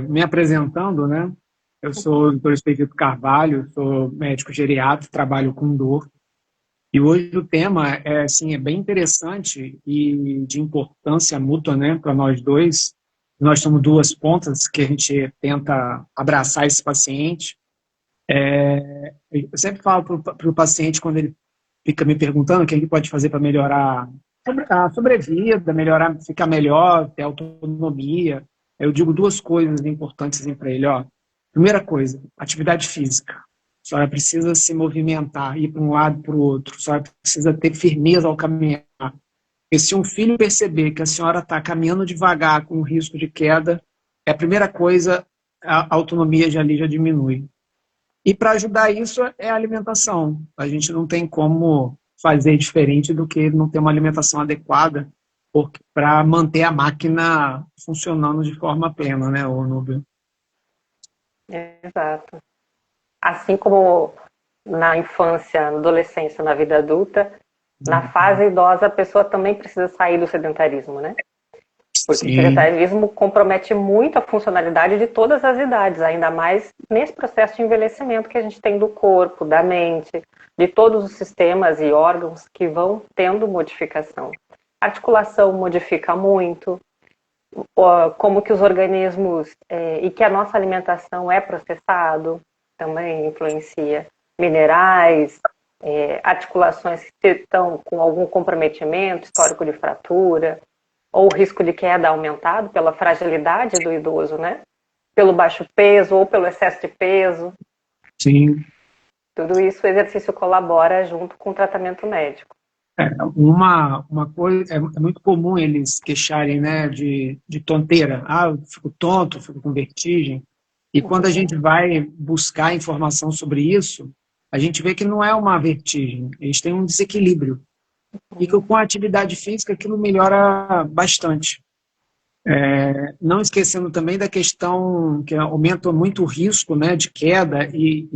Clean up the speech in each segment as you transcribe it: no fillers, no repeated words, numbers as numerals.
Me apresentando, né? Eu sou o Dr. Expedito Carvalho, sou médico geriatra, trabalho com dor. E hoje o tema é bem interessante e de importância mútua, né, para nós dois. Nós somos duas pontas que a gente tenta abraçar esse paciente. Eu sempre falo para o paciente, quando ele fica me perguntando o que ele pode fazer para melhorar a sobrevida, melhorar, ficar melhor, ter autonomia. Eu digo duas coisas importantes para ele. Ó. Primeira coisa, atividade física. A senhora precisa se movimentar, ir para um lado e para o outro. A senhora precisa ter firmeza ao caminhar. Porque se um filho perceber que a senhora está caminhando devagar com risco de queda, é a primeira coisa, a autonomia já diminui. E para ajudar isso é a alimentação. A gente não tem como fazer diferente do que não ter uma alimentação adequada para manter a máquina funcionando de forma plena, né, Nubia? Exato. Assim como na infância, na adolescência, na vida adulta, na fase idosa a pessoa também precisa sair do sedentarismo, né? Porque o Sim, sedentarismo compromete muito a funcionalidade de todas as idades, ainda mais nesse processo de envelhecimento que a gente tem do corpo, da mente, de todos os sistemas e órgãos que vão tendo modificação. A articulação modifica muito, como que os organismos e que a nossa alimentação é processado, também influencia. Minerais, articulações que estão com algum comprometimento, histórico de fratura, ou o risco de queda aumentado pela fragilidade do idoso, né? Pelo baixo peso ou pelo excesso de peso. sim. Tudo isso o exercício colabora junto com o tratamento médico. Uma coisa, é muito comum eles queixarem, né, de tonteira. Ah, eu fico tonto, eu fico com vertigem. E quando a gente vai buscar informação sobre isso, a gente vê que não é uma vertigem, eles têm um desequilíbrio. E que com a atividade física aquilo melhora bastante. Não esquecendo também da questão que aumenta muito o risco, né, de queda e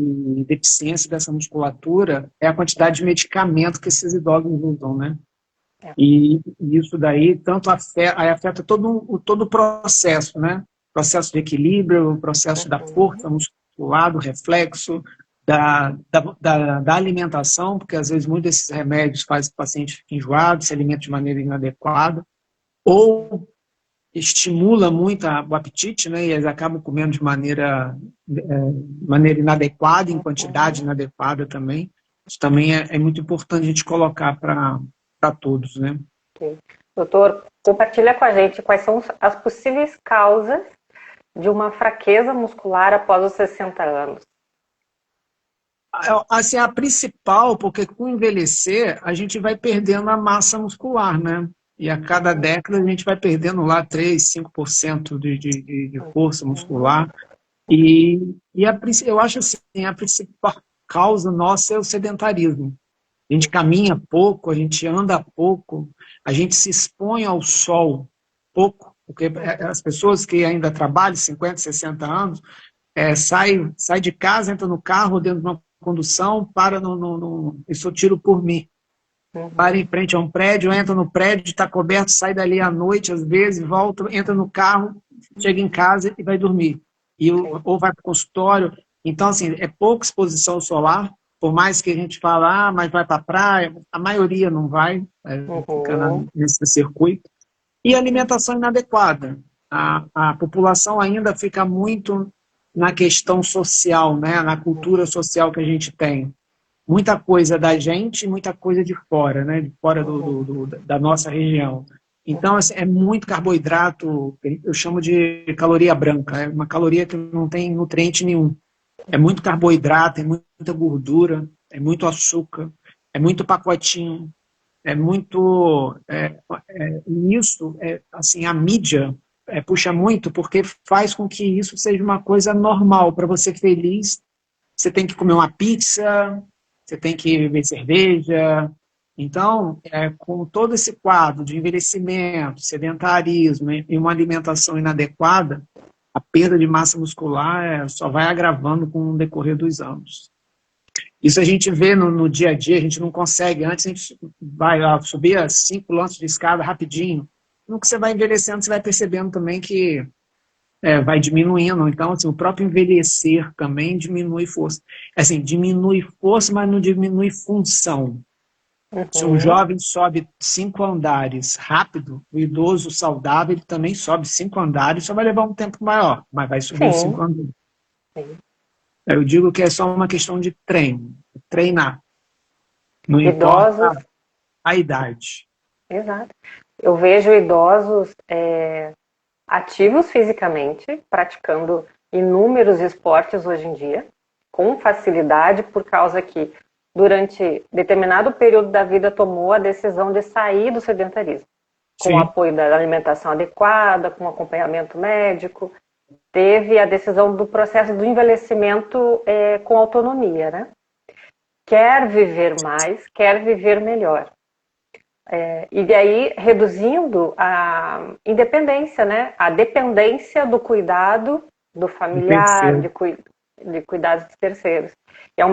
deficiência dessa musculatura, é a quantidade de medicamento que esses idosos usam, né? E isso daí tanto afeta todo o processo, né? Processo de equilíbrio, o processo da força muscular, do reflexo, da alimentação, porque às vezes muitos desses remédios fazem o paciente ficar enjoado, se alimenta de maneira inadequada, ou estimula muito o apetite, né? E eles acabam comendo de maneira inadequada, em quantidade inadequada também. Isso também é muito importante a gente colocar para todos, né? Okay. Doutor, compartilha com a gente quais são as possíveis causas de uma fraqueza muscular após os 60 anos. Assim, a principal, porque com o envelhecer, a gente vai perdendo a massa muscular, né? E a cada década a gente vai perdendo lá 3, 5% de força muscular. Eu acho assim, a principal causa nossa é o sedentarismo. A gente caminha pouco, a gente anda pouco, a gente se expõe ao sol pouco, porque as pessoas que ainda trabalham 50, 60 anos, sai de casa, entra no carro, dentro de uma condução, para isso eu tiro por mim. Para em frente a um prédio, entra no prédio, está coberto, sai dali à noite, às vezes, volta, entra no carro, chega em casa e vai dormir. Ou vai para o consultório. Então, assim, é pouca exposição solar, por mais que a gente fale, mas vai para a praia, a maioria não vai, fica nesse circuito. E alimentação inadequada. A população ainda fica muito na questão social, né? Na cultura social que a gente tem. Muita coisa da gente, muita coisa de fora, né? De fora da nossa região. Então, assim, é muito carboidrato, eu chamo de caloria branca, é uma caloria que não tem nutriente nenhum. É muito carboidrato, é muita gordura, é muito açúcar, é muito pacotinho, é muito isso assim, a mídia puxa muito porque faz com que isso seja uma coisa normal para você feliz. Você tem que comer uma pizza, você tem que beber cerveja. Então, com todo esse quadro de envelhecimento, sedentarismo e uma alimentação inadequada, a perda de massa muscular só vai agravando com o decorrer dos anos. Isso a gente vê no dia a dia, a gente não consegue. Antes a gente vai subir 5 lances de escada rapidinho. No que você vai envelhecendo, você vai percebendo também que vai diminuindo. Então, assim, o próprio envelhecer também diminui força. Assim, diminui força, mas não diminui função. Se um Uhum. jovem sobe 5 andares rápido, o idoso saudável ele também sobe 5 andares, só vai levar um tempo maior, mas vai subir os Sim, 5 andares. sim. Eu digo que é só uma questão de treino, treinar. Não importa Idosos, a idade. exato. Eu vejo idosos ativos fisicamente, praticando inúmeros esportes hoje em dia, com facilidade, por causa que durante determinado período da vida tomou a decisão de sair do sedentarismo, com o Sim, apoio da alimentação adequada, com acompanhamento médico, teve a decisão do processo do envelhecimento com autonomia, né? Quer viver mais, quer viver melhor. E daí reduzindo a independência, né? A dependência do cuidado do do familiar, terceiro. de cuidados de terceiros. É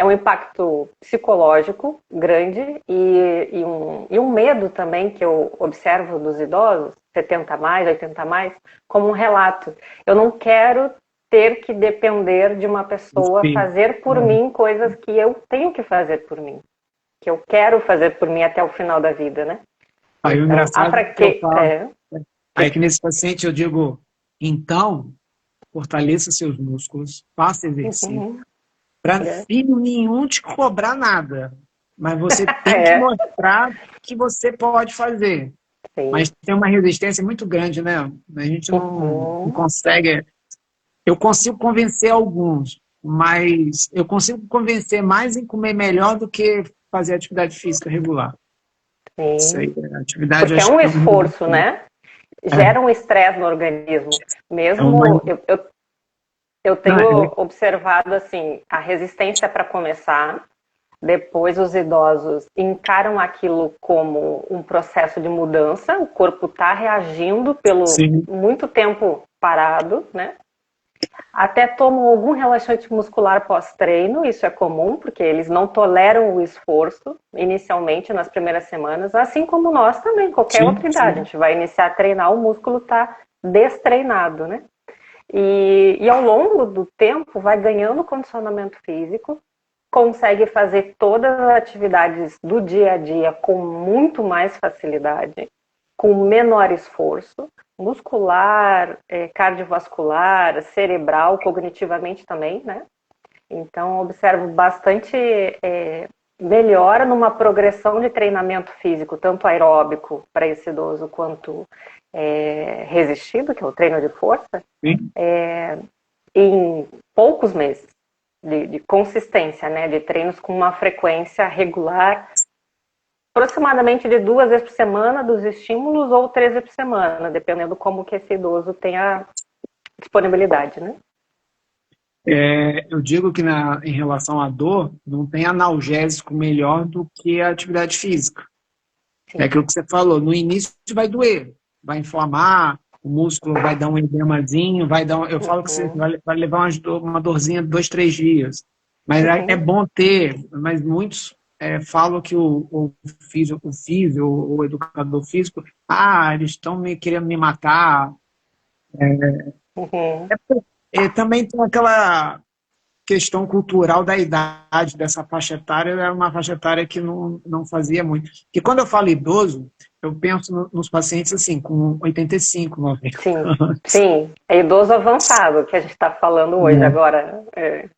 um impacto psicológico grande e um medo também que eu observo dos idosos, 70 a mais, 80 a mais, como um relato. Eu não quero ter que depender de uma pessoa Sim. fazer por mim coisas que eu tenho que fazer por mim, que eu quero fazer por mim até o final da vida, né? Aí o Então, engraçado é que eu falo, que aí que nesse paciente eu digo, então, fortaleça seus músculos, faça exercício, uhum, para filho nenhum te cobrar nada, mas você tem que é, mostrar que você pode fazer. sim, Mas tem uma resistência muito grande, né? A gente não uhum, consegue. Eu consigo convencer alguns, mas eu consigo convencer mais em comer melhor do que fazer atividade física regular. Isso sim, aí, atividade, porque é acho um que é um. esforço, né? É, Gera um estresse no organismo. é uma. Mesmo eu Não, tenho observado assim a resistência para começar. Depois os idosos encaram aquilo como um processo de mudança, o corpo está reagindo pelo sim, muito tempo parado, né? Até tomam algum relaxante muscular pós-treino, isso é comum, porque eles não toleram o esforço inicialmente nas primeiras semanas, assim como nós também, qualquer sim, outra idade. A sim. gente vai iniciar a treinar, o músculo está destreinado, né? E ao longo do tempo vai ganhando condicionamento físico, consegue fazer todas as atividades do dia a dia com muito mais facilidade, com menor esforço, muscular, cardiovascular, cerebral, cognitivamente também, né? Então, observo bastante melhora numa progressão de treinamento físico, tanto aeróbico para esse idoso quanto resistido, que é o treino de força, Sim. em poucos meses de consistência, né? De treinos com uma frequência regular, aproximadamente de 2 vezes por semana dos estímulos ou 3 vezes por semana, dependendo como que esse idoso tem a disponibilidade, né? Eu digo que em relação à dor, não tem analgésico melhor do que a atividade física. É Sim. aquilo que você falou, no início vai doer, vai inflamar, o músculo vai dar um edemazinho, eu falo que você Uhum. vai levar uma dorzinha de 2, 3 dias. Mas é Uhum. bom ter, mas muitos falam que o físio, o educador físico, eles estão querendo me matar. Uhum. Também tem aquela questão cultural da idade dessa faixa etária, era uma faixa etária que não fazia muito. Porque quando eu falo idoso, eu penso nos pacientes assim, com 85, 90 Sim, anos. sim. É idoso avançado que a gente está falando hoje agora. É.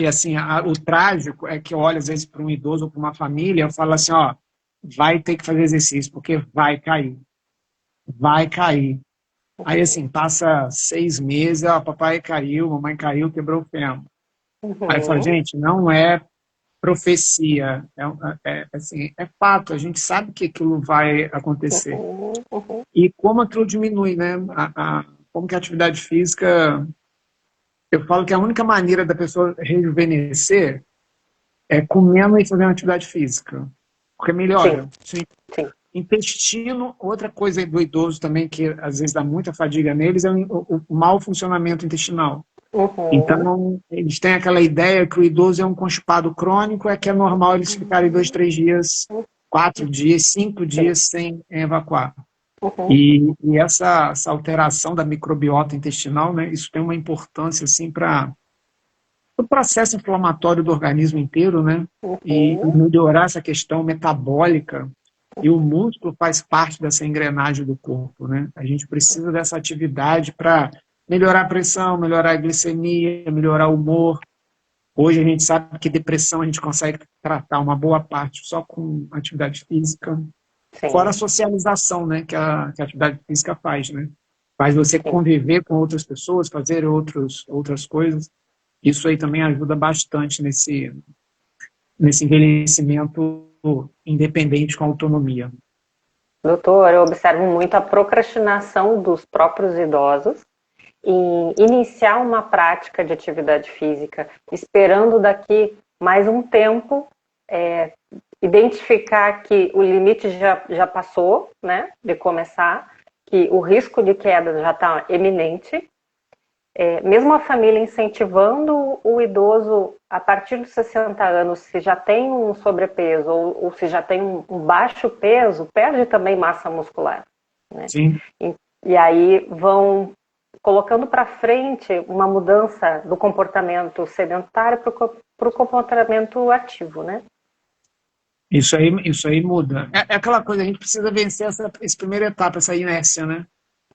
Assim, o trágico é que eu olho às vezes para um idoso ou para uma família, eu falo assim, ó, vai ter que fazer exercício, porque vai cair, vai cair. Aí assim, passa 6 meses, papai caiu, mamãe caiu, quebrou o fêmur. Aí eu falo, Uhum. gente, não é profecia, assim, é fato, a gente sabe que aquilo vai acontecer. Uhum. Uhum. E como aquilo diminui, né? Como que a atividade física, eu falo que a única maneira da pessoa rejuvenescer é comendo e fazendo atividade física, porque Sim, melhora. Sim. sim. Intestino, outra coisa do idoso também que às vezes dá muita fadiga neles é o mau funcionamento intestinal. Uhum. Então, eles têm aquela ideia que o idoso é um constipado crônico, que é normal eles ficarem 2, 3 dias, 4 dias, 5 Sim. dias sem evacuar. Uhum. E essa alteração da microbiota intestinal, né, isso tem uma importância assim, para o processo inflamatório do organismo inteiro, né, e Uhum. melhorar essa questão metabólica. E o músculo faz parte dessa engrenagem do corpo, né? A gente precisa dessa atividade para melhorar a pressão, melhorar a glicemia, melhorar o humor. Hoje a gente sabe que depressão a gente consegue tratar uma boa parte só com atividade física, fora a Sim, socialização, né, que a atividade física faz, né? Faz você sim. conviver com outras pessoas, fazer outras coisas. Isso aí também ajuda bastante nesse envelhecimento independente com autonomia. Doutor, eu observo muito a procrastinação dos próprios idosos em iniciar uma prática de atividade física, esperando daqui mais um tempo, é, identificar que o limite já passou, né, de começar, que o risco de queda já está eminente. Mesmo a família incentivando o idoso a partir dos 60 anos, se já tem um sobrepeso ou se já tem um baixo peso, perde também massa muscular, né? Sim, E aí vão colocando para frente uma mudança do comportamento sedentário para o comportamento ativo, né? isso aí muda. É aquela coisa, a gente precisa vencer essa primeira etapa, essa inércia, né?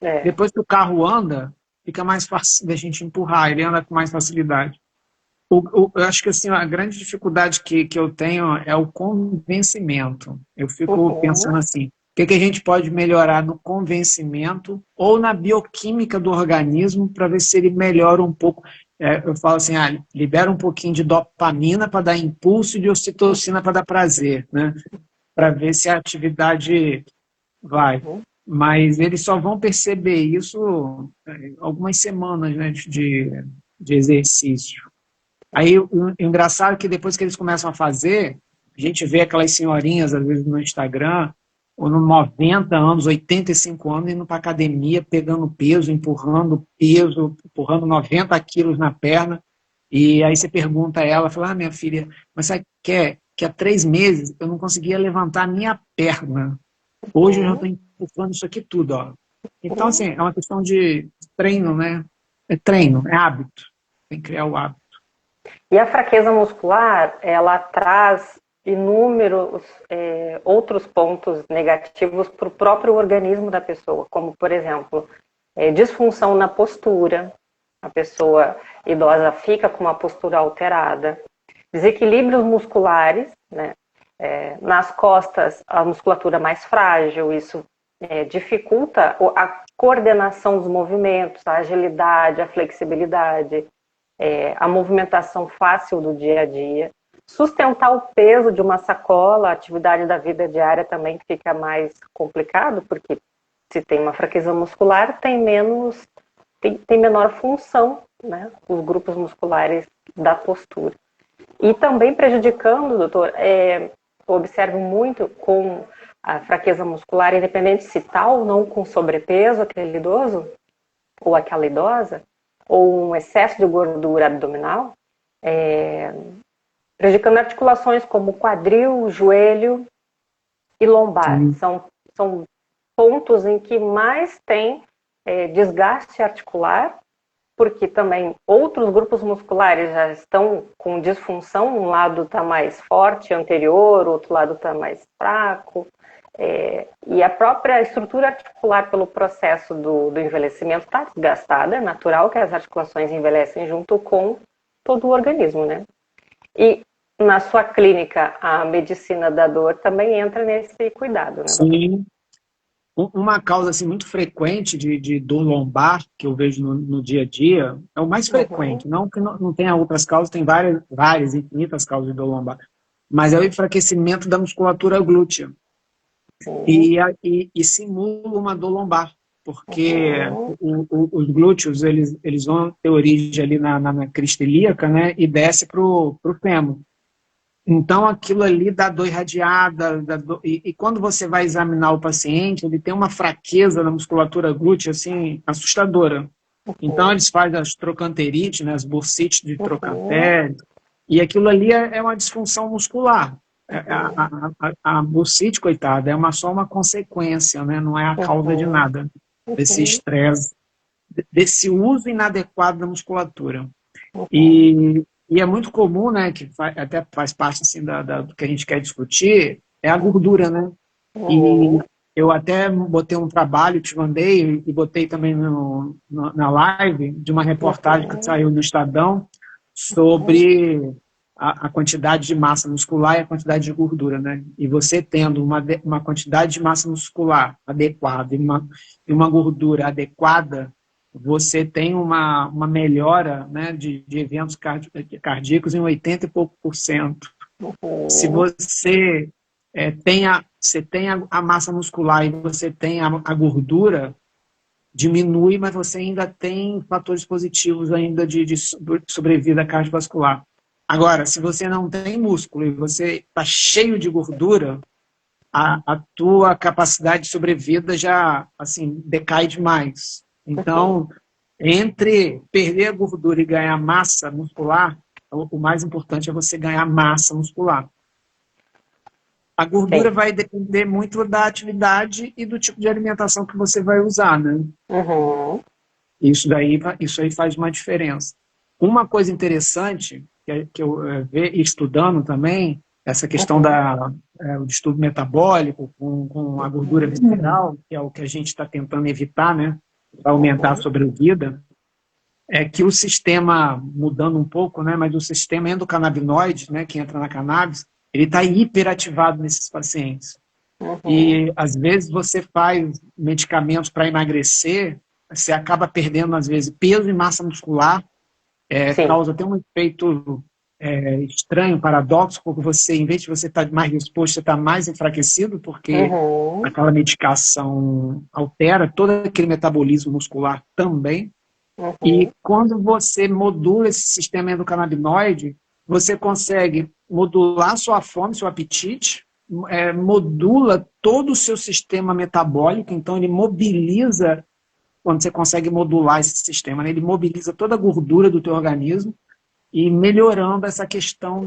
É. Depois que o carro anda, fica mais fácil da gente empurrar, ele anda com mais facilidade. Eu acho que assim, a grande dificuldade que eu tenho é o convencimento. Eu fico Uhum. pensando assim, o que a gente pode melhorar no convencimento ou na bioquímica do organismo para ver se ele melhora um pouco. Eu falo assim, libera um pouquinho de dopamina para dar impulso e de ocitocina para dar prazer, né? Para ver se a atividade vai. Uhum. Mas eles só vão perceber isso algumas semanas, né, de exercício. Aí o engraçado é que depois que eles começam a fazer, a gente vê aquelas senhorinhas, às vezes, no Instagram, ou no 90 anos, 85 anos, indo para academia, pegando peso, empurrando 90 quilos na perna. E aí você pergunta a ela, fala, minha filha, mas sabe que há 3 meses eu não conseguia levantar a minha perna. Hoje eu já estou empurrando isso aqui tudo, ó. Então, assim, Uhum. é uma questão de treino, né? É treino, é hábito. Tem que criar o hábito. E a fraqueza muscular, ela traz inúmeros outros pontos negativos para o próprio organismo da pessoa, como, por exemplo, disfunção na postura, a pessoa idosa fica com uma postura alterada, desequilíbrios musculares, né? Nas costas, a musculatura mais frágil, isso dificulta a coordenação dos movimentos, a agilidade, a flexibilidade, a movimentação fácil do dia a dia. Sustentar o peso de uma sacola, a atividade da vida diária também fica mais complicado, porque se tem uma fraqueza muscular, tem menor função, né, os grupos musculares da postura. E também prejudicando, doutor, observo muito com a fraqueza muscular, independente se está ou não com sobrepeso aquele idoso ou aquela idosa, ou um excesso de gordura abdominal, prejudicando articulações como quadril, joelho e lombar. Sim. São pontos em que mais tem desgaste articular, porque também outros grupos musculares já estão com disfunção, um lado está mais forte, anterior, outro lado está mais fraco, e a própria estrutura articular pelo processo do envelhecimento está desgastada, é natural que as articulações envelhecem junto com todo o organismo, né? E na sua clínica, a medicina da dor também entra nesse cuidado, né, doutor? Sim. Uma causa assim, muito frequente de dor lombar, que eu vejo no dia a dia, é o mais Uhum. frequente. Não que não tenha outras causas, tem várias, infinitas causas de dor lombar. Mas é o enfraquecimento da musculatura glútea. Sim. E simula uma dor lombar, porque Uhum. os glúteos eles vão ter origem ali na crista ilíaca, né, e desce para o fêmur. Então, aquilo ali dá dor irradiada, e quando você vai examinar o paciente, ele tem uma fraqueza na musculatura glútea, assim, assustadora. Então, Uhum. eles fazem as trocanterites, né, as bursites de Uhum. trochanter, e aquilo ali é uma disfunção muscular. A bursite, coitada, é só uma consequência, né? Não é a causa de Uhum. nada, desse estresse, desse uso inadequado da musculatura. Uhum. E é muito comum, né, que até faz parte assim, do que a gente quer discutir, é a gordura, né? E Uhum. eu até botei um trabalho, te mandei, e botei também na live, de uma reportagem que Uhum. saiu no Estadão, Uhum. sobre a quantidade de massa muscular e a quantidade de gordura, né? E você tendo uma quantidade de massa muscular adequada e uma gordura adequada, você tem uma melhora, né, de eventos cardíacos em 80 e pouco por cento. Se Uhum. você você tem a massa muscular e você tem a gordura, diminui, mas você ainda tem fatores positivos ainda de sobrevida cardiovascular. Agora, se você não tem músculo e você está cheio de gordura, a tua capacidade de sobrevida já assim decai demais. Uhum. Então, entre perder a gordura e ganhar massa muscular, o mais importante é você ganhar massa muscular. A gordura Sim. vai depender muito da atividade e do tipo de alimentação que você vai usar, né? Uhum. Isso aí faz uma diferença. Uma coisa interessante que eu estudando também, essa questão Uhum. o distúrbio metabólico com a gordura visceral, que é o que a gente está tentando evitar, né? Para aumentar a Uhum. sobrevida, é que o sistema, mudando um pouco, né? Mas o sistema endocannabinoide, né? Que entra na cannabis, ele está hiperativado nesses pacientes. Uhum. E, às vezes, você faz medicamentos para emagrecer, você acaba perdendo, às vezes, peso e massa muscular, Sim. causa até um efeito estranho, paradoxo, porque você, em vez de você estar mais disposto, você está mais enfraquecido, porque Uhum. aquela medicação altera todo aquele metabolismo muscular também. E Uhum. quando você modula esse sistema endocannabinoide, você consegue modular sua fome, seu apetite, modula todo o seu sistema metabólico, então ele mobiliza, quando você consegue modular esse sistema, né, ele mobiliza toda a gordura do teu organismo e melhorando essa questão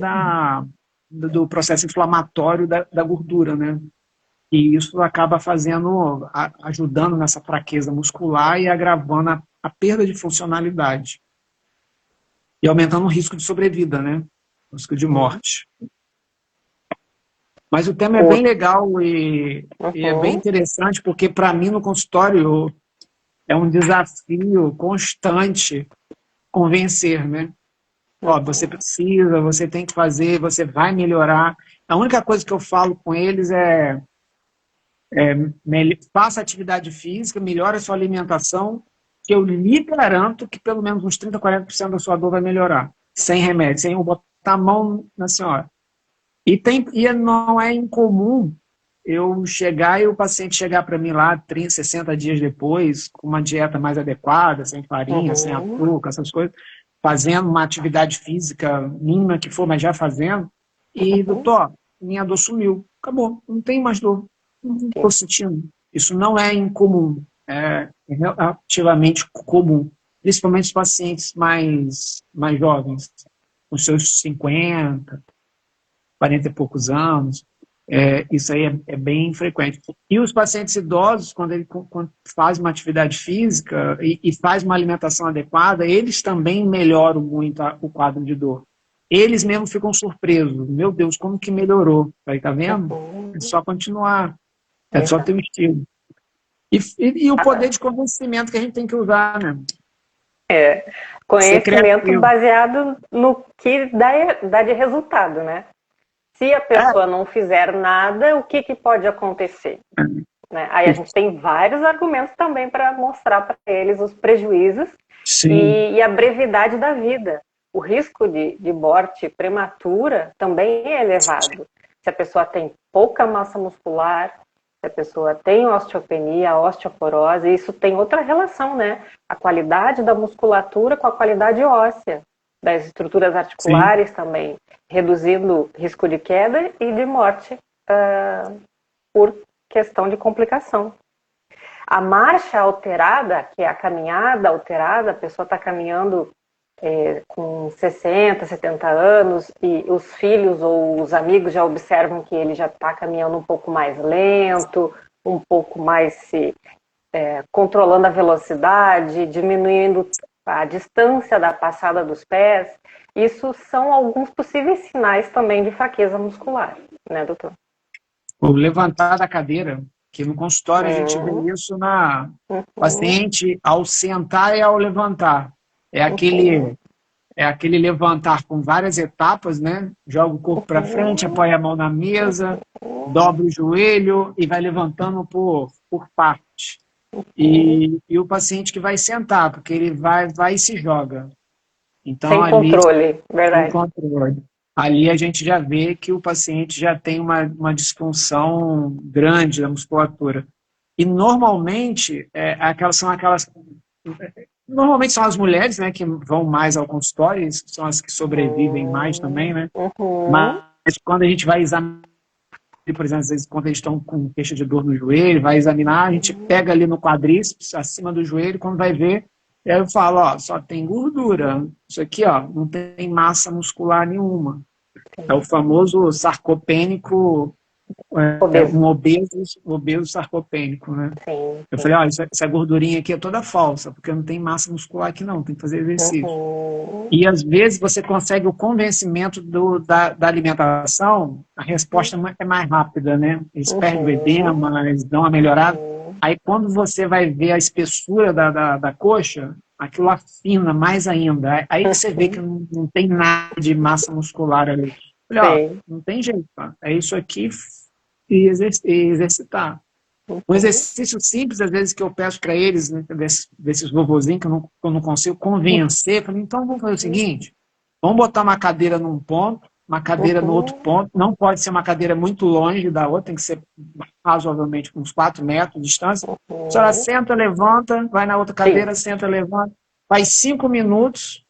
do processo inflamatório da gordura, né? E isso acaba ajudando nessa fraqueza muscular e agravando a perda de funcionalidade e aumentando o risco de sobrevida, né? O risco de Uhum. morte. Mas o tema é bem O- legal e é bem Uhum. interessante, porque para mim no consultório é um desafio constante convencer, né? Ó, você Uhum. precisa, você tem que fazer, você vai melhorar. A única coisa que eu falo com eles faça atividade física, melhore a sua alimentação, que eu lhe garanto que pelo menos uns 30, 40% da sua dor vai melhorar. Sem remédio, sem eu botar a mão na senhora. E não é incomum eu chegar e o paciente chegar para mim lá 30, 60 dias depois, com uma dieta mais adequada, sem farinha, sem Uhum. açúcar, essas coisas, fazendo uma atividade física mínima que for, mas já fazendo. E, Uhum. doutor, minha dor sumiu. Acabou, não tem mais dor. Não estou Sim. sentindo. Isso não é incomum, é relativamente comum, principalmente os pacientes mais jovens, com seus 50, 40 e poucos anos. Isso aí é bem frequente. E os pacientes idosos, quando faz uma atividade física e faz uma alimentação adequada, eles também melhoram muito o quadro de dor. Eles mesmos ficam surpresos. Meu Deus, como que melhorou? Aí, tá vendo? É Uhum. só continuar. É só ter Exato. um estilo. E o poder de convencimento que a gente tem que usar, né? É, Ser conhecimento criativo. baseado no que dá de resultado, né? Se a É, pessoa não fizer nada, o que pode acontecer? Né? Aí a gente tem vários argumentos também para mostrar para eles os prejuízos sim, e a brevidade da vida. O risco de morte prematura também é elevado. Se a pessoa tem pouca massa muscular, se a pessoa tem osteopenia, osteoporose, isso tem outra relação, né? A qualidade da musculatura com a qualidade óssea, das estruturas sim, articulares também, reduzindo risco de queda e de morte por questão de complicação. A marcha alterada, que é a caminhada alterada, a pessoa está caminhando com 60, 70 anos, e os filhos ou os amigos já observam que ele já está caminhando um pouco mais lento, um pouco mais controlando a velocidade, diminuindo a distância da passada dos pés. Isso são alguns possíveis sinais também de fraqueza muscular, né, doutor? O levantar da cadeira, que no consultório a gente vê isso na paciente ao sentar e ao levantar. É aquele levantar com várias etapas, né? Joga o corpo para frente, apoia a mão na mesa, dobra o joelho e vai levantando por parte. E o paciente que vai sentar, porque ele vai e se joga. Então, sem ali, controle, verdade. sem controle. Ali a gente já vê que o paciente já tem uma disfunção grande da musculatura. E normalmente, normalmente são as mulheres, né, que vão mais ao consultório, são as que sobrevivem mais também, né? Mas quando a gente vai examinar, por exemplo, às vezes quando eles estão com queixa de dor no joelho, vai examinar, a gente pega ali no quadríceps, acima do joelho, quando vai ver, aí eu falo, ó, só tem gordura. Isso aqui, ó, não tem massa muscular nenhuma. É o famoso sarcopênico, um obeso sarcopênico, né? Sim. Eu falei, ó, essa gordurinha aqui é toda falsa, porque não tem massa muscular aqui não, tem que fazer exercício. E às vezes você consegue o convencimento da alimentação, a resposta é mais rápida, né? Eles perdem o edema, eles dão uma melhorada. Aí quando você vai ver a espessura da coxa, aquilo afina mais ainda. Aí que você vê que não tem nada de massa muscular ali. Olha, ó, não tem jeito, tá? É isso aqui e exercitar. Um exercício simples, às vezes, que eu peço para eles, né, desses vovozinhos que eu não consigo convencer, eu falei, então vamos fazer o seguinte, vamos botar uma cadeira num ponto, uma cadeira no outro ponto, não pode ser uma cadeira muito longe da outra, tem que ser razoavelmente uns 4 metros de distância. A senhora senta, levanta, vai na outra cadeira, senta, levanta, faz 5 minutos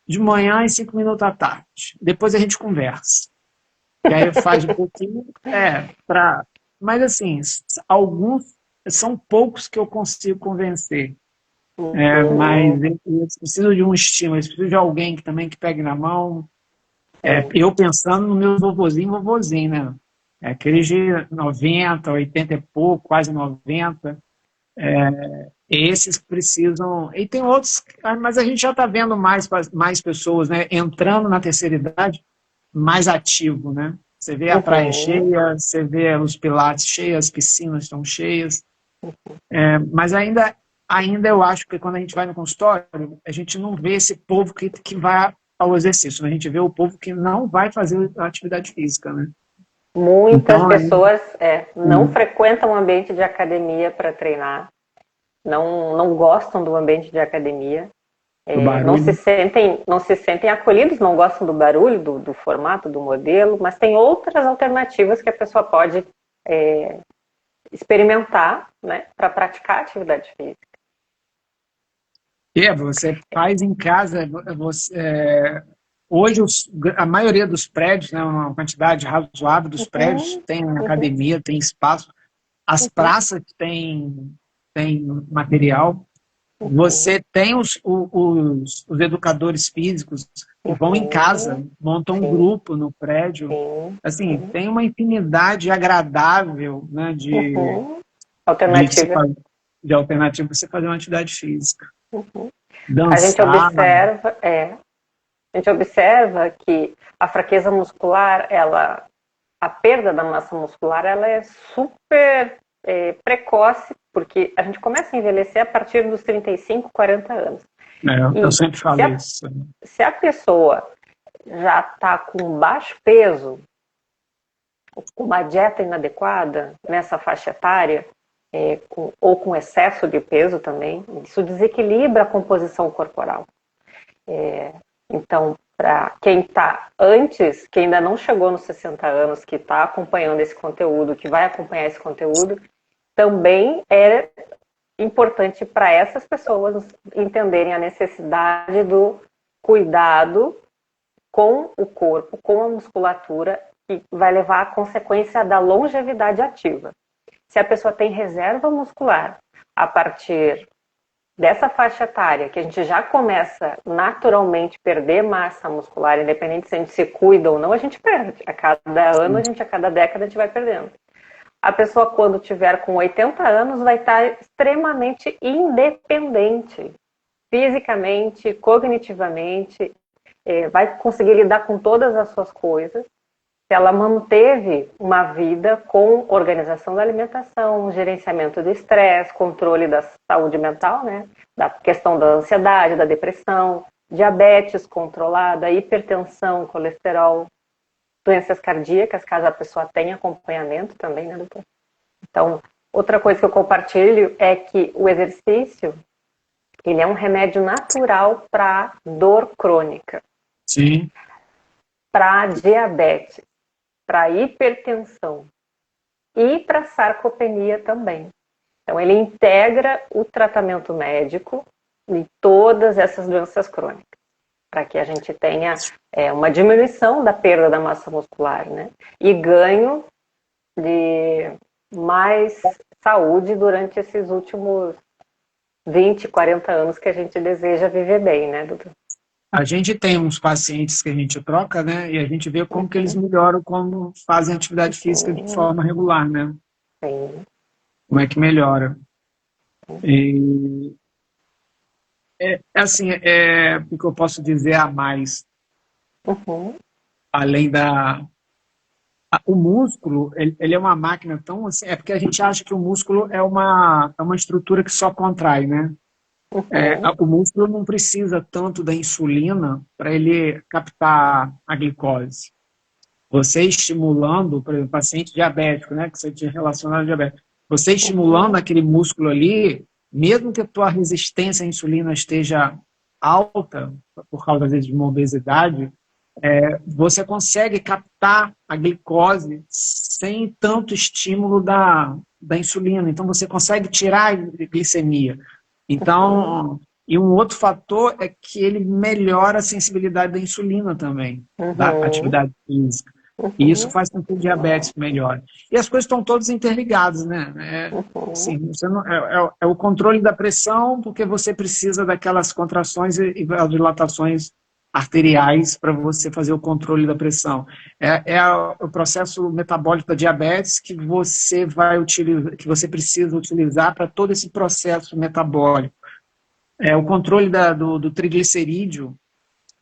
de manhã e 5 minutos à tarde. Depois a gente conversa. E aí faz um pouquinho, mas assim, alguns, são poucos que eu consigo convencer. Mas eles precisam de um estímulo, eles precisam de alguém que também que pegue na mão. Eu pensando no meu vovozinho, né? Aqueles de 90, 80 e pouco, quase 90. Esses precisam. E tem outros, mas a gente já está vendo mais pessoas, né, entrando na terceira idade mais ativo, né? Você vê a praia cheia, você vê os pilates cheios, as piscinas estão cheias. Mas ainda eu acho que quando a gente vai no consultório, a gente não vê esse povo que vai ao exercício, né? A gente vê o povo que não vai fazer atividade física, né? Muitas pessoas não frequentam o ambiente de academia para treinar, não gostam do ambiente de academia, não se sentem acolhidos, não gostam do barulho, do formato, do modelo, mas tem outras alternativas que a pessoa pode experimentar, né, para praticar atividade física. Você faz em casa, hoje a maioria dos prédios, né, uma quantidade razoável dos prédios tem academia, tem espaço, as praças têm material. Você tem os educadores físicos que vão em casa, montam um grupo no prédio. Assim, tem uma infinidade agradável, né, de alternativa para você fazer uma atividade física. A gente observa que a fraqueza muscular, a perda da massa muscular, ela é super precoce, porque a gente começa a envelhecer a partir dos 35, 40 anos. Eu sempre falo isso. Se a pessoa já está com baixo peso, com uma dieta inadequada nessa faixa etária, ou com excesso de peso também, isso desequilibra a composição corporal. Então, para quem está antes, que ainda não chegou nos 60 anos, que está acompanhando esse conteúdo, que vai acompanhar esse conteúdo, também é importante para essas pessoas entenderem a necessidade do cuidado com o corpo, com a musculatura, que vai levar à consequência da longevidade ativa. Se a pessoa tem reserva muscular a partir dessa faixa etária, que a gente já começa naturalmente a perder massa muscular, independente se a gente se cuida ou não, a gente perde. A cada ano, a cada década, a gente vai perdendo. A pessoa, quando tiver com 80 anos, vai estar extremamente independente, fisicamente, cognitivamente, vai conseguir lidar com todas as suas coisas. Se ela manteve uma vida com organização da alimentação, gerenciamento do estresse, controle da saúde mental, né? Da questão da ansiedade, da depressão, diabetes controlada, hipertensão, colesterol, doenças cardíacas, caso a pessoa tenha acompanhamento também, né, doutor? Então, outra coisa que eu compartilho é que o exercício, ele é um remédio natural para dor crônica. Sim. Para diabetes, para hipertensão e para sarcopenia também. Então, ele integra o tratamento médico em todas essas doenças crônicas, para que a gente tenha uma diminuição da perda da massa muscular, né? E ganho de mais saúde durante esses últimos 20, 40 anos que a gente deseja viver bem, né, doutor? A gente tem uns pacientes que a gente troca, né? E a gente vê como que eles melhoram quando fazem atividade física de forma regular, né? Sim. Como é que melhora. E, assim, o que eu posso dizer a mais, além da... O músculo, ele é uma máquina tão assim... É porque a gente acha que o músculo é uma estrutura que só contrai, né? O músculo não precisa tanto da insulina para ele captar a glicose. Você estimulando, por exemplo, paciente diabético, né, que você tinha relacionado ao diabetes, você estimulando aquele músculo ali, mesmo que a tua resistência à insulina esteja alta, por causa, às vezes, de uma obesidade, você consegue captar a glicose sem tanto estímulo da insulina. Então, você consegue tirar a glicemia. Então, e um outro fator é que ele melhora a sensibilidade da insulina também, da atividade física. E isso faz com que o diabetes melhore. E as coisas estão todas interligadas, né? Assim, você não, é o controle da pressão, porque você precisa daquelas contrações e dilatações arteriais para você fazer o controle da pressão. O processo metabólico da diabetes que você vai utilizar, que você precisa utilizar para todo esse processo metabólico. O controle do triglicerídeo,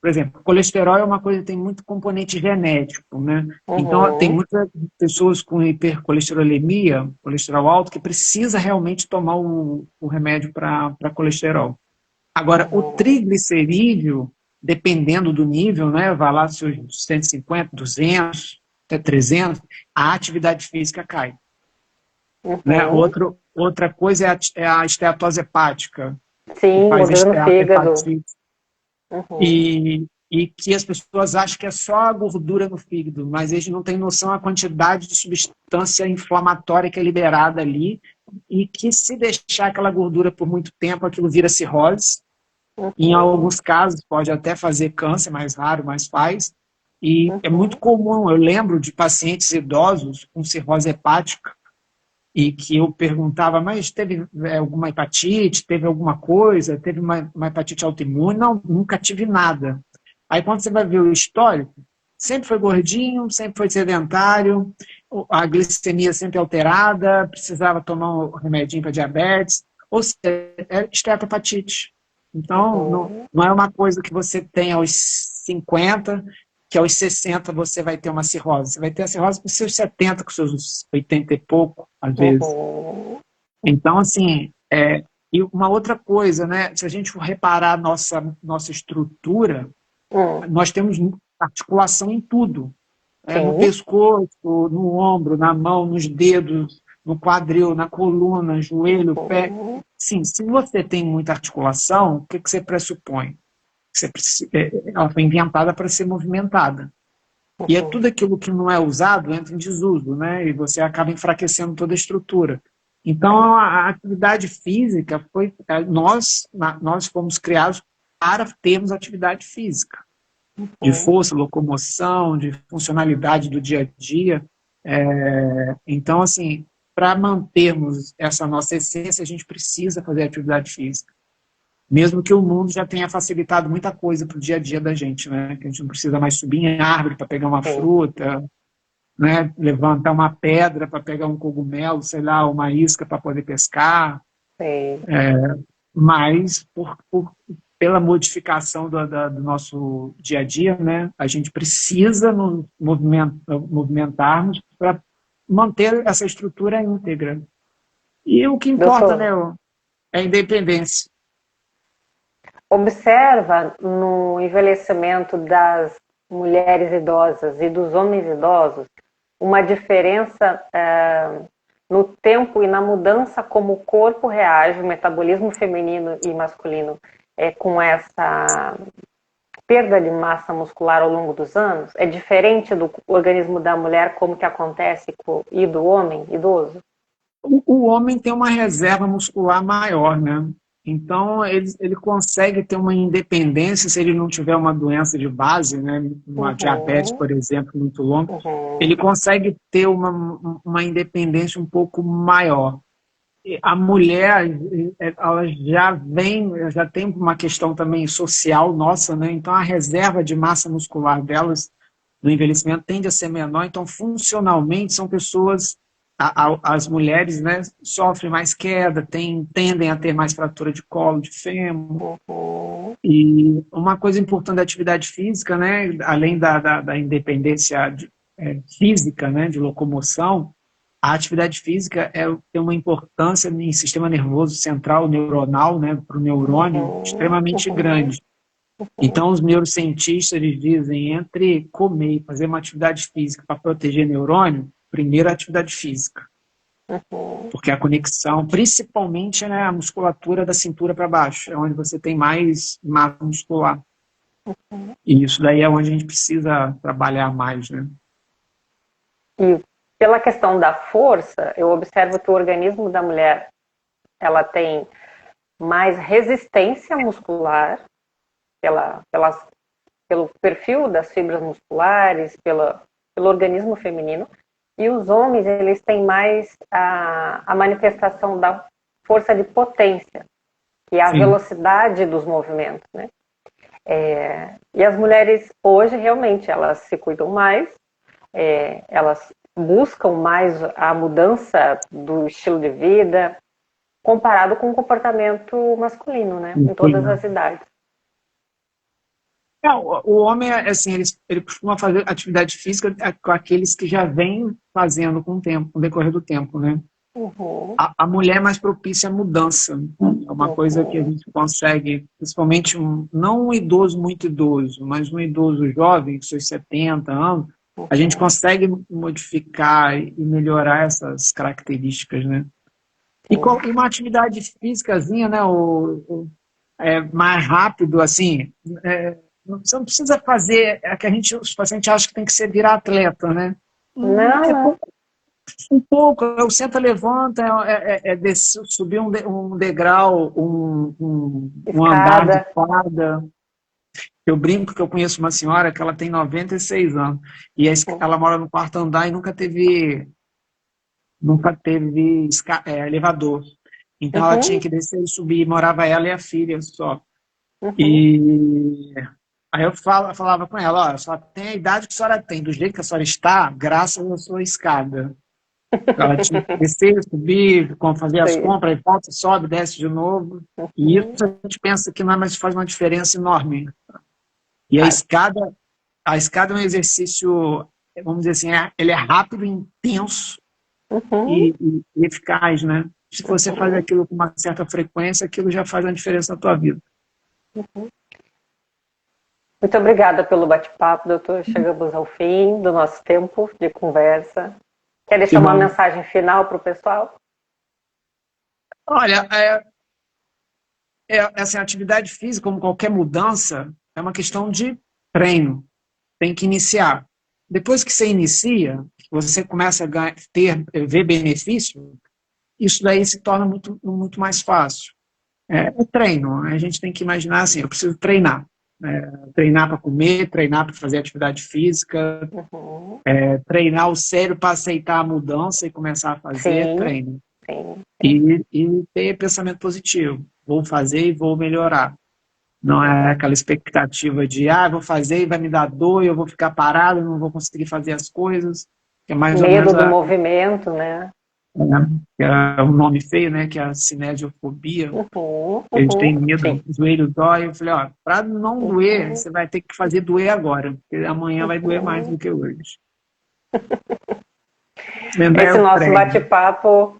por exemplo, colesterol é uma coisa que tem muito componente genético, né? Então, tem muitas pessoas com hipercolesterolemia, colesterol alto, que precisa realmente tomar o remédio para colesterol. Agora, o triglicerídeo, dependendo do nível, né, vai lá seus 150, 200, até 300, a atividade física cai. Né? Outra coisa é a esteatose hepática. Sim, mudando o fígado. E que as pessoas acham que é só a gordura no fígado, mas eles não têm noção da quantidade de substância inflamatória que é liberada ali, e que se deixar aquela gordura por muito tempo, aquilo vira cirrose. Em alguns casos pode até fazer câncer, mais raro, mas faz. E é muito comum, eu lembro de pacientes idosos com cirrose hepática, e que eu perguntava, mas teve alguma hepatite, teve alguma coisa, teve uma hepatite autoimune? Não, nunca tive nada. Aí quando você vai ver o histórico, sempre foi gordinho, sempre foi sedentário, a glicemia sempre alterada, precisava tomar um remedinho para diabetes, ou seja, é esteatopatite. Então, não é uma coisa que você tem aos 50, que aos 60 você vai ter uma cirrose. Você vai ter a cirrose com seus 70, com seus 80 e pouco, às vezes. Então, assim, e uma outra coisa, né? Se a gente for reparar nossa estrutura, nós temos articulação em tudo. No pescoço, no ombro, na mão, nos dedos, no quadril, na coluna, joelho, pé. Sim, se você tem muita articulação, o que você pressupõe? Ela foi inventada para ser movimentada. E é tudo aquilo que não é usado entra em desuso, né? E você acaba enfraquecendo toda a estrutura. Então, a atividade física nós fomos criados para termos atividade física, de força, locomoção, de funcionalidade do dia a dia. Então, assim, para mantermos essa nossa essência, a gente precisa fazer atividade física. Mesmo que o mundo já tenha facilitado muita coisa para o dia a dia da gente, né? Que a gente não precisa mais subir em árvore para pegar uma Sim, fruta, né? Levantar uma pedra para pegar um cogumelo, sei lá, uma isca para poder pescar, sim. mas pela modificação do nosso dia a dia, né? A gente precisa nos movimentarmos para manter essa estrutura íntegra. E o que importa, né, Doutor, é a independência. observa no envelhecimento das mulheres idosas e dos homens idosos uma diferença no tempo e na mudança como o corpo reage, o metabolismo feminino e masculino, com essa perda de massa muscular ao longo dos anos? É diferente do organismo da mulher como que acontece e do homem idoso? O homem tem uma reserva muscular maior, né? Então, ele consegue ter uma independência se ele não tiver uma doença de base, né? Uma diabetes, Uhum, por exemplo, muito longa. Ele uhum, consegue ter uma independência um pouco maior. A mulher, ela já tem uma questão também social nossa, né? Então, a reserva de massa muscular delas no envelhecimento tende a ser menor. Então, funcionalmente, são pessoas, as mulheres, né, sofrem mais queda, tendem a ter mais fratura de colo, de fêmur. uhum. E uma coisa importante da atividade física, né, além da independência física, né, de locomoção, a atividade física tem uma importância em sistema nervoso central, neuronal, né, para o neurônio, Uhum, extremamente uhum, grande. Então, os neurocientistas eles dizem, entre comer e fazer uma atividade física para proteger neurônio, primeiro a atividade física, uhum. porque a conexão, principalmente, né, a musculatura da cintura para baixo, é onde você tem mais massa muscular. E isso daí é onde a gente precisa trabalhar mais, né? E pela questão da força, eu observo que o organismo da mulher ela tem mais resistência muscular pelo perfil das fibras musculares, pelo organismo feminino, e os homens eles têm mais a manifestação da força de potência, que é a Sim. velocidade dos movimentos, né? E as mulheres hoje realmente elas se cuidam mais, elas buscam mais a mudança do estilo de vida comparado com o comportamento masculino, né? Em todas as idades. O homem, assim, ele costuma fazer atividade física com aqueles que já vêm fazendo com o tempo, com o decorrer do tempo, né? Uhum, A mulher é mais propícia à mudança. É uma coisa que a uhum, gente consegue, principalmente, não um idoso muito idoso, mas um idoso jovem, com seus 70 anos, a gente uhum, consegue modificar e melhorar essas características, né? E sim. uma atividade físicazinha, né? Mais rápido, assim, você não precisa fazer, é que os pacientes acham que tem que ser virar atleta, né? Não, É não. um pouco, eu senta, levanta, subir um degrau, um andar de Escada. escada. Eu brinco que eu conheço uma senhora que ela tem 96 anos e ela mora no quarto andar e nunca teve elevador. Então ela tinha Uhum, que descer e subir, morava ela e a filha só. uhum. E aí falava com ela, olha, só tem a idade que a senhora tem, do jeito que a senhora está, graças à sua escada. Ela tinha que descer, subir, fazer as Sim. compras, volta, sobe, desce de novo. E isso Uhum. a gente pensa que não é, mas faz uma diferença enorme. E a Faz. escada, a escada é um exercício, vamos dizer assim, ele é rápido, intenso Uhum, e eficaz, né? Se você faz uhum, aquilo com uma certa frequência, aquilo já faz uma diferença na tua vida. uhum. Muito obrigada pelo bate-papo, doutor. Chegamos ao fim do nosso tempo de conversa. Quer Que deixar uma bom. mensagem final para o pessoal? Olha, essa atividade física, como qualquer mudança, é uma questão de treino. Tem que iniciar. Depois que você inicia, você começa a ver benefício, isso daí se torna muito, muito mais fácil. É treino. A gente tem que imaginar assim, eu preciso treinar. Treinar para comer, treinar para fazer atividade física, Uhum. treinar o cérebro para aceitar a mudança e começar a fazer Sim, treino. sim. E ter pensamento positivo. Vou fazer e vou melhorar. Não é aquela expectativa de, vou fazer e vai me dar dor, eu vou ficar parado, não vou conseguir fazer as coisas. Que é mais ou Medo menos do movimento, né? que é um nome feio, né? Que é a cinesiofobia. A gente tem medo, Sim. o joelho dói. Eu falei, para não doer, você vai ter que fazer doer agora, porque amanhã vai doer mais do que hoje. Esse O nosso prego. bate-papo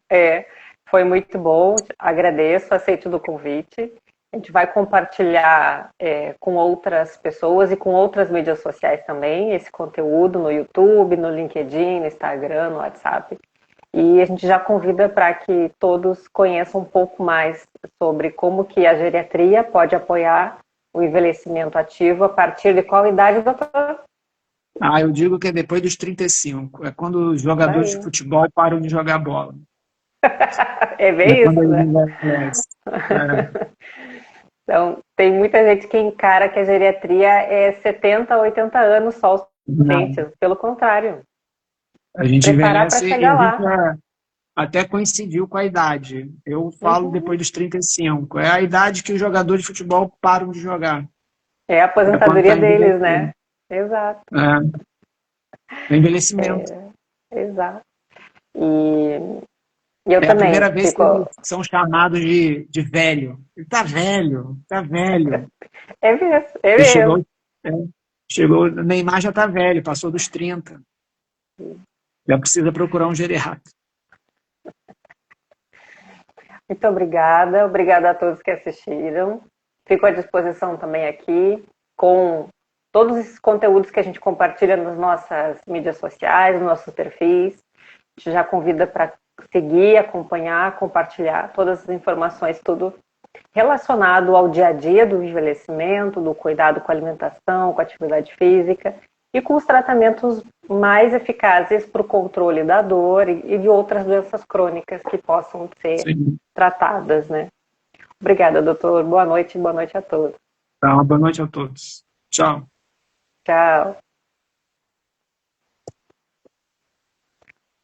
foi muito bom, agradeço, aceito do convite. A gente vai compartilhar com outras pessoas e com outras mídias sociais também esse conteúdo no YouTube, no LinkedIn, no Instagram, no WhatsApp. E a gente já convida para que todos conheçam um pouco mais sobre como que a geriatria pode apoiar o envelhecimento ativo a partir de qual idade, doutor? Eu digo que é depois dos 35. É quando os jogadores de futebol param de jogar bola. É É bem quando isso, eles né? envelhecem. Então, tem muita gente que encara que a geriatria é 70, 80 anos só os Não. pacientes. Pelo contrário, A gente preparar para envelhece e chegar a gente lá. até coincidiu com a idade. Eu falo Uhum. depois dos 35. É a idade que os jogadores de futebol param de jogar. É a É quando está aposentadoria deles, envelhecendo. né? Exato. É envelhecimento. Exato. E eu É a também primeira vez que fico. eles são chamados de velho. Ele tá velho, tá velho. É mesmo, é Porque mesmo. chegou, o Neymar já tá velho, passou dos 30. Já precisa procurar um geriatra. Muito obrigada. Obrigada a todos que assistiram. Fico à disposição também aqui com todos esses conteúdos que a gente compartilha nas nossas mídias sociais, nos nossos perfis. A gente já convida para seguir, acompanhar, compartilhar todas as informações, tudo relacionado ao dia a dia do envelhecimento, do cuidado com a alimentação, com a atividade física e com os tratamentos mais eficazes para o controle da dor e de outras doenças crônicas que possam ser Sim. tratadas, né? Obrigada, doutor. Boa noite a todos. Então, boa noite a todos. Tchau. Tchau.